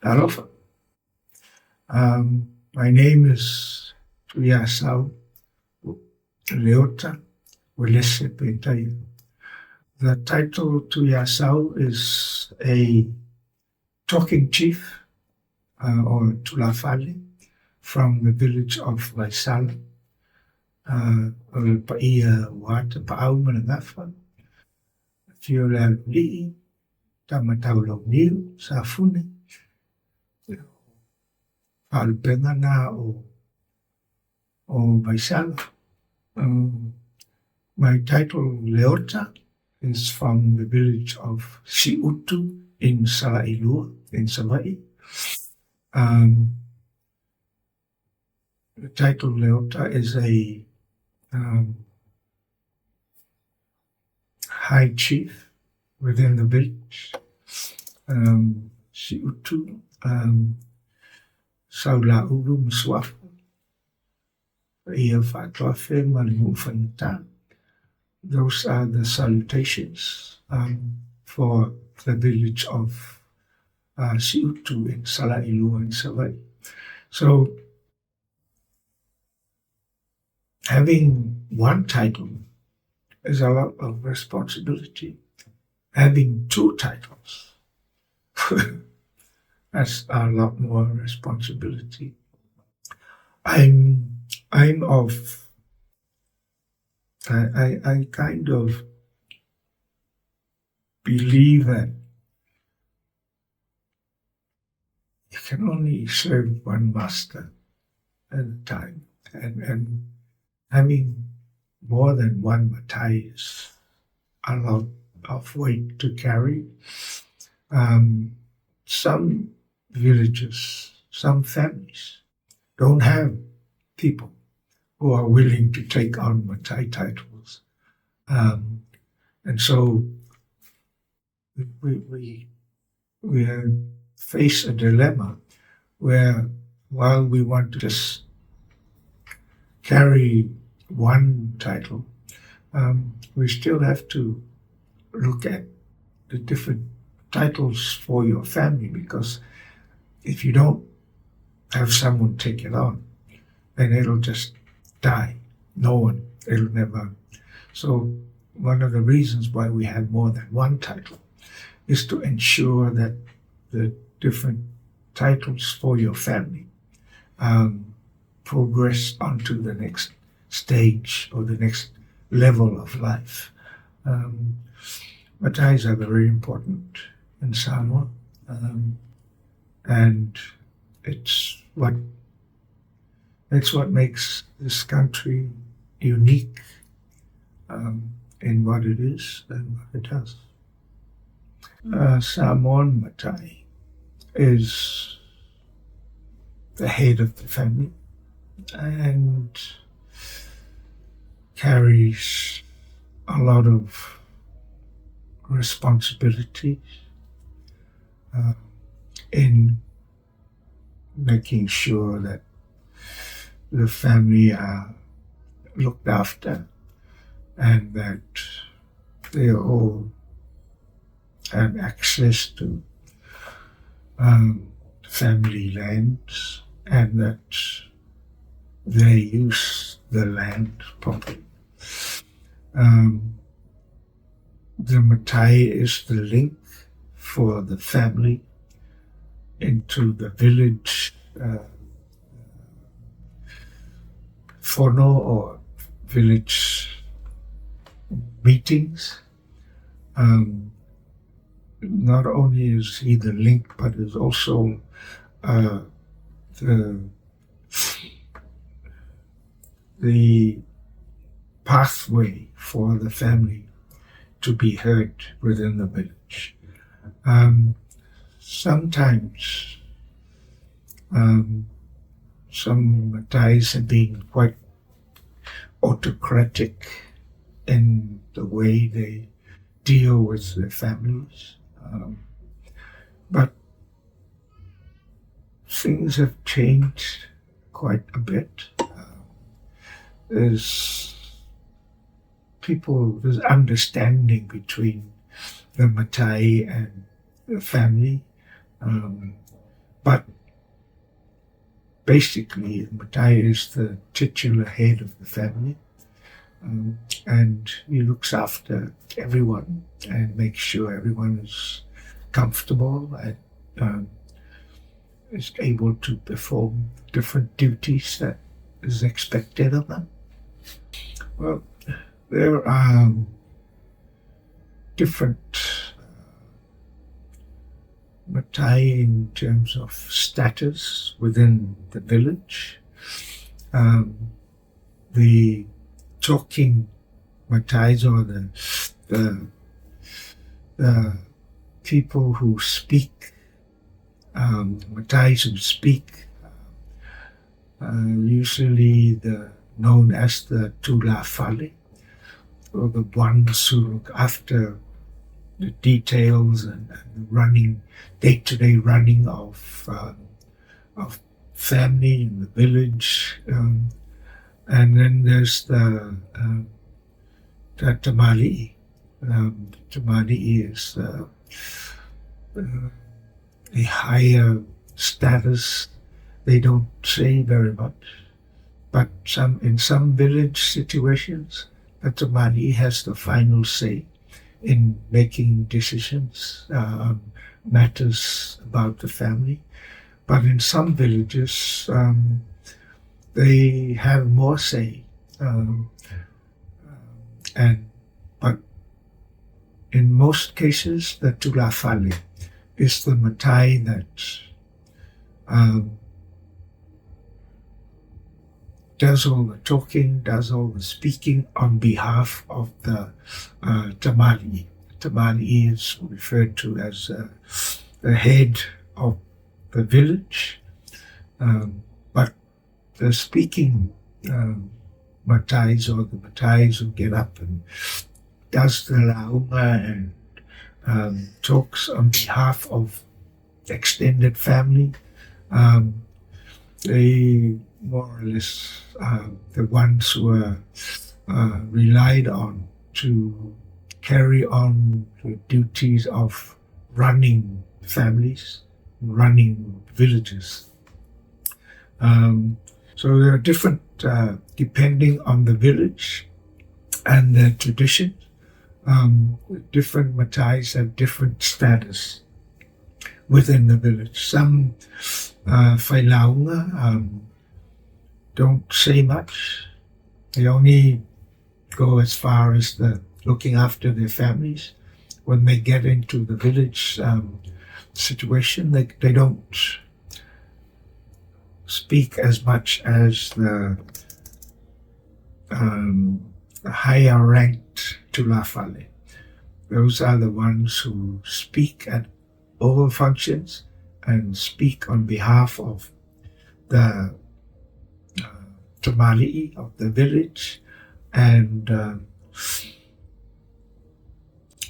Alofa. My name is Tuyasau Leota Welese Petai. The title Tuyasau is a talking chief or Tulafale from the village of Waisala. Paia Wata Pau Managafa. Fiora Li'i Tamataulo Niu Safune. Alpengana o Vaisala. My title, Leota, is from the village of Siutu in Salailua, in Savai. The title Leota is a high chief within the village. Siutu, Saula Uru Mswafu, Ia Fatlafe Marimu Fanita. Those are the salutations for the village of Siutu in Salailua in Savai. So, having one title is a lot of responsibility. Having two titles, that's a lot more responsibility. I kind of believe that you can only serve one master at a time, and having more than one Matai is a lot of weight to carry. Some villages, some families don't have people who are willing to take on Matai titles. And so we face a dilemma where while we want to just carry one title, we still have to look at the different titles for your family, because if you don't have someone take it on, then it'll just die. It'll never. So one of the reasons why we have more than one title is to ensure that the different titles for your family progress onto the next stage or the next level of life. Matais are very important in Samoa, and it's what makes this country unique in what it is and what it does. Samoan Matai is the head of the family and carries a lot of responsibility in making sure that the family are looked after and that they all have access to family lands and that they use the land properly. The Matai is the link for the family into the village whono or village meetings. Not only is he the link, but is also the pathway for the family to be heard within the village. Sometimes some Matais have been quite autocratic in the way they deal with their families. But things have changed quite a bit. There's understanding between the Matai and the family. But basically, Matai is the titular head of the family, and he looks after everyone and makes sure everyone is comfortable and is able to perform different duties that is expected of them. Well, there are different Matai in terms of status within the village. The talking Matais, or the people who speak, Matais who speak, usually known as the Tula Fale, or the ones who look after the details and the running, day-to-day running of family in the village. And then there's the Tamali'i. Tamali'i is a higher status. They don't say very much, but in some village situations, the Tamali'i has the final say in making decisions on matters about the family. But in some villages, they have more say. But in most cases, the Tula Fale is the Matai that does all the talking, does all the speaking on behalf of the Tamali'i. Tamali'i is referred to as the head of the village, but the speaking Matais, or the Matais who get up and does the launga and talks on behalf of extended family, they more or less the ones who are relied on to carry on the duties of running families, running villages. So there are different, depending on the village and the tradition, different Matais have different status within the village. Some Whailaunga don't say much. They only go as far as the looking after their families. When they get into the village situation, they don't speak as much as the higher ranked Tula Fale. Those are the ones who speak at all functions and speak on behalf of the Tamali'i of the village, and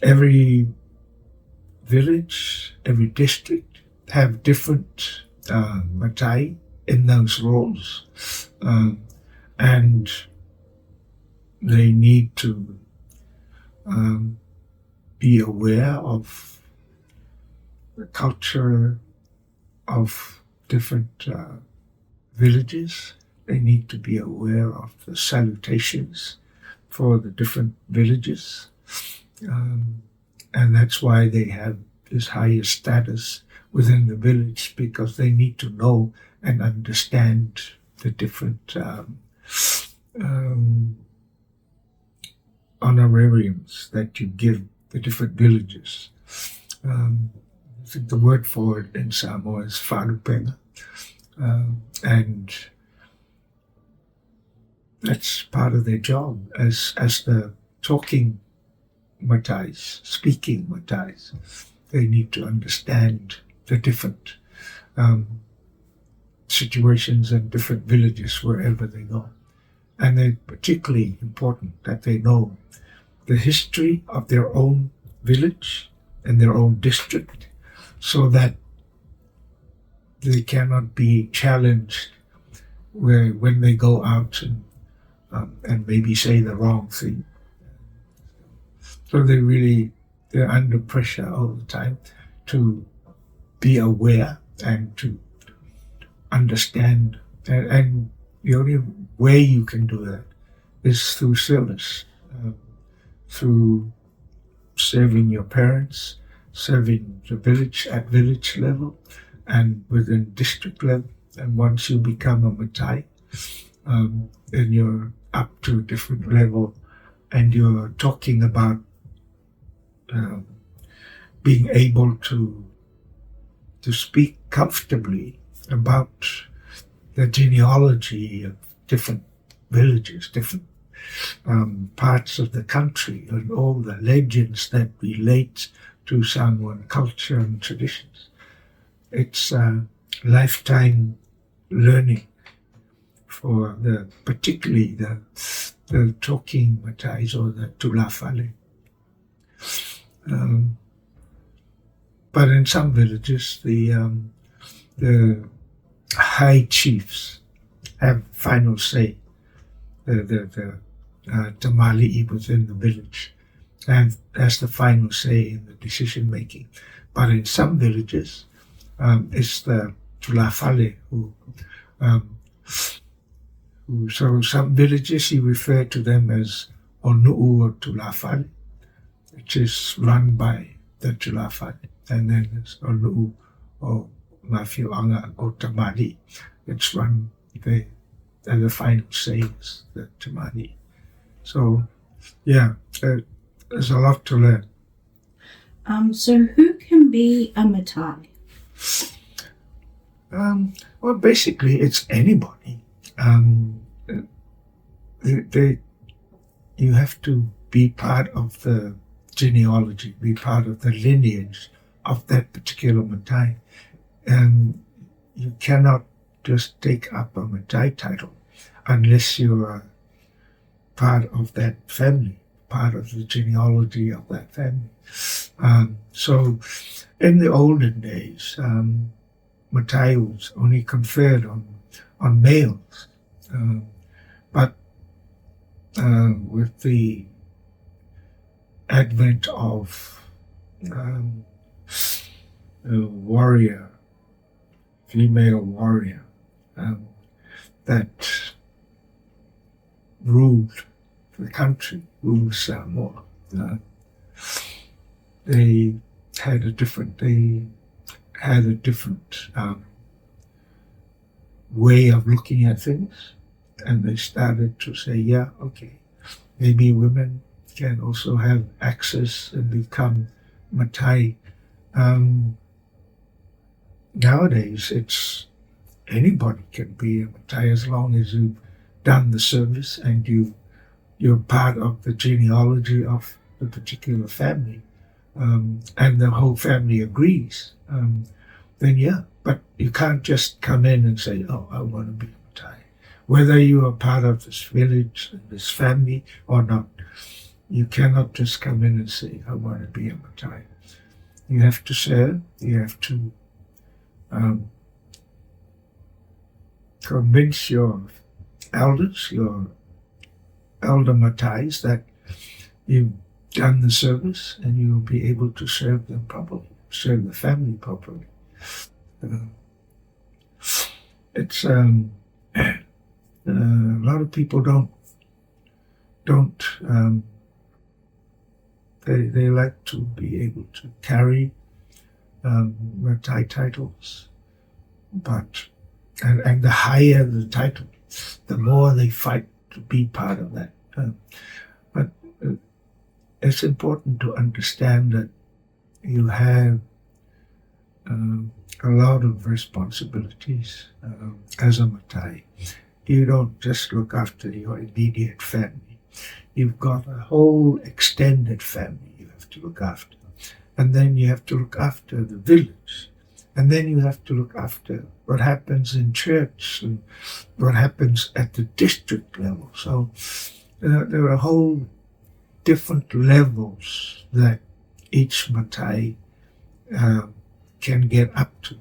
every village, every district have different Matai in those roles, and they need to be aware of the culture of different villages. They need to be aware of the salutations for the different villages. And that's why they have this higher status within the village, because they need to know and understand the different honorariums that you give the different villages. I think the word for it in Samoa is whanupenga. And that's part of their job as the talking Matais, speaking Matais. They need to understand the different situations and different villages wherever they go. And they're particularly important that they know the history of their own village and their own district, so that they cannot be challenged when they go out and maybe say the wrong thing. So they're under pressure all the time to be aware and to understand, and the only way you can do that is through service, through serving your parents, serving the village at village level, and within district level. And once you become a Matai, then you're up to a different level, and you're talking about being able to speak comfortably about the genealogy of different villages, different parts of the country, and all the legends that relate to Samoan culture and traditions. It's lifetime learning for particularly the talking Matais or the Tulafale. But in some villages, the high chiefs have final say. The tamali'i within the village and has the final say in the decision making. But in some villages, it's the tulafale who so some villages you refer to them as onu'u or tulafale, which is run by the tulafale, and then there's onu'u or mafiuanga or tamali. It's run and the final say is the tamali. So, yeah, there's a lot to learn. So who can be a Matai? Well, basically, it's anybody. You have to be part of the genealogy, be part of the lineage of that particular Matai. And you cannot just take up a Matai title unless you are part of that family, part of the genealogy of that family. So in the olden days, Matai was only conferred on males. But with the advent of a warrior, female warrior, that ruled the country, ruled Samoa, they had a different way of looking at things, and they started to say, yeah, okay, maybe women can also have access and become Matai. Nowadays, it's anybody can be a Matai as long as you've done the service and you're part of the genealogy of the particular family, and the whole family agrees. Then yeah, but you can't just come in and say, oh, I want to be a Matai. Whether you are part of this village, this family or not, you cannot just come in and say, I want to be a Matai. You have to serve, you have to convince your elders, your elder Matais, that you've done the service and you'll be able to serve them properly, serve the family properly. It's a lot of people don't they like to be able to carry Matai titles, but and the higher the title, the more they fight to be part of that. But it's important to understand that you have a lot of responsibilities as a Matai. You don't just look after your immediate family. You've got a whole extended family you have to look after. And then you have to look after the village. And then you have to look after what happens in church and what happens at the district level. So there are whole different levels that each Matai can get up to.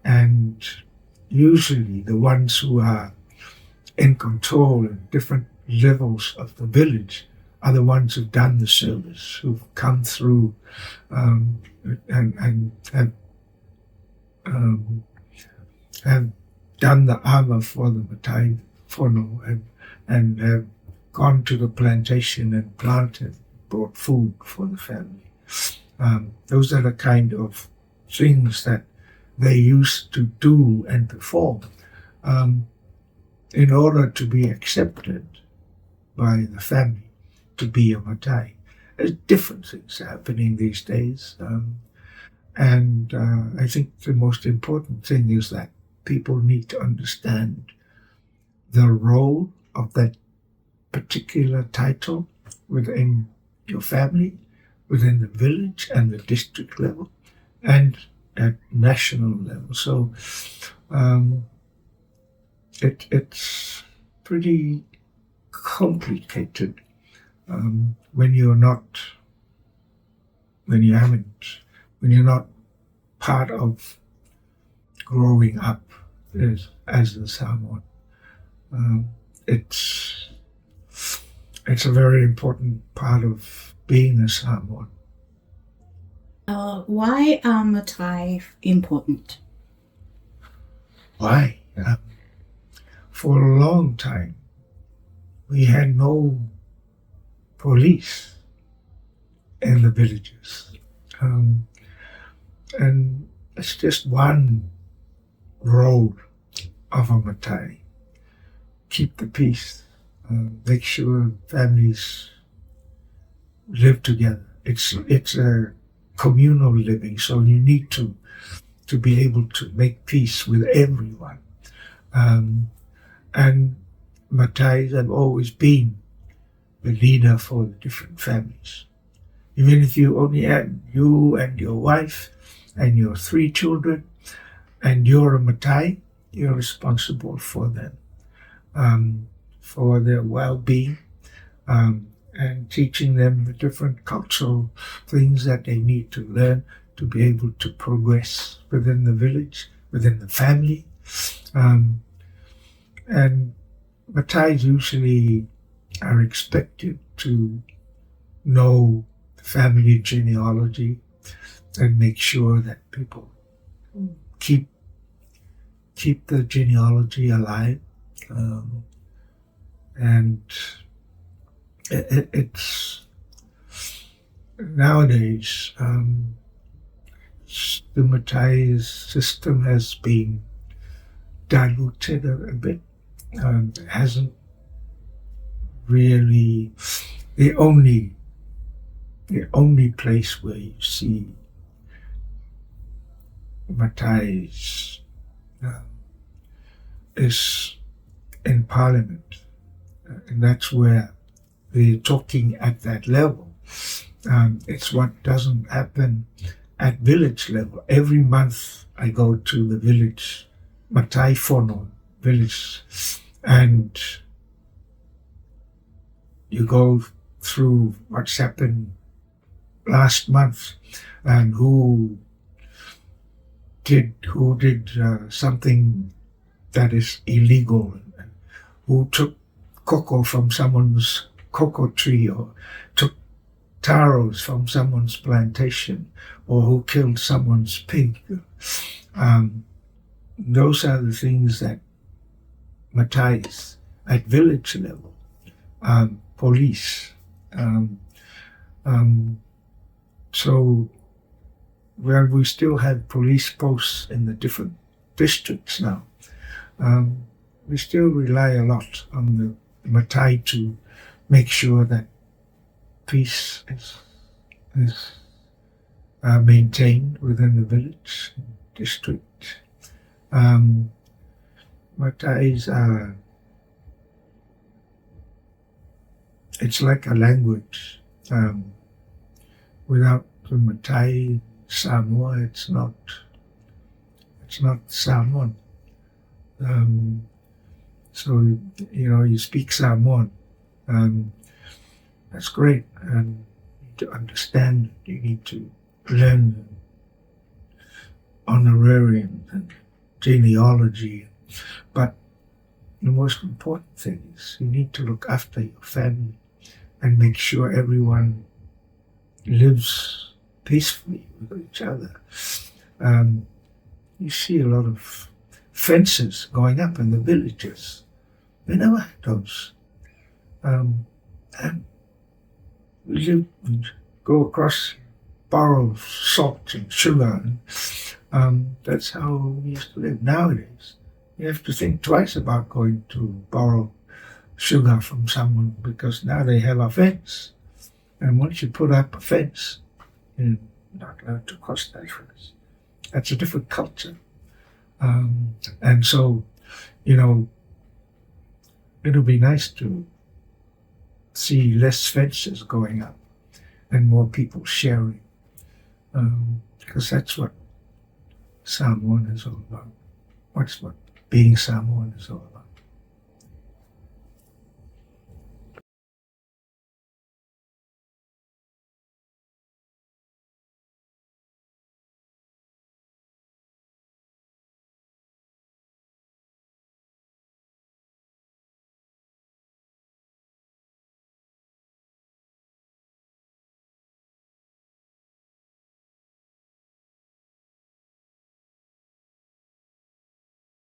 And usually the ones who are in control at different levels of the village are the ones who've done the service, who've come through and have have done the armor for the Matai whānau and have gone to the plantation and planted, brought food for the family. Those are the kind of things that they used to do and perform in order to be accepted by the family to be a Matai. There's different things happening these days. And I think the most important thing is that people need to understand the role of that particular title within your family, within the village and the district level, and at national level. So it's pretty complicated when you're not part of growing up as a Samoan. It's a very important part of being a Samoan. Why are Matai important? Why? For a long time, we had no police in the villages. And it's just one role of a Matai. Keep the peace. Make sure families live together. It's a communal living, so you need to be able to make peace with everyone. And Matais have always been the leader for the different families. Even if you only had you and your wife and your 3 children, and you're a Matai, you're responsible for them, for their well-being, and teaching them the different cultural things that they need to learn to be able to progress within the village, within the family. And Matais usually are expected to know the family genealogy and make sure that people keep the genealogy alive. And it's nowadays the Matai system has been diluted a bit. Hasn't really the only place where you see Matais is in Parliament, and that's where they're talking at that level. It's what doesn't happen at village level. Every month I go to the village, Matai whānau village, and you go through what's happened last month and who did something that is illegal, and who took cocoa from someone's cocoa tree, or took taros from someone's plantation, or who killed someone's pig. Those are the things that Matais at village level, police. So where we still have police posts in the different districts now, we still rely a lot on the Matai to make sure that peace is maintained within the village, district. Matais are, it's like a language. Without the Matai Samoa, it's not Samoan. So, you speak Samoan. That's great. And you need to understand it. You need to learn honorarium and genealogy. But the most important thing is you need to look after your family and make sure everyone lives peacefully with each other. You see a lot of fences going up in the villages. We never had those. And we'd go across, borrow salt and sugar. And, that's how we used to live. Nowadays, you have to think twice about going to borrow sugar from someone because now they have a fence. And once you put up a fence, you're not allowed to cross that fence. That's a different culture. And so, it'll be nice to see less fences going up and more people sharing. Because that's what Samoan is all about. That's what being Samoan is all about.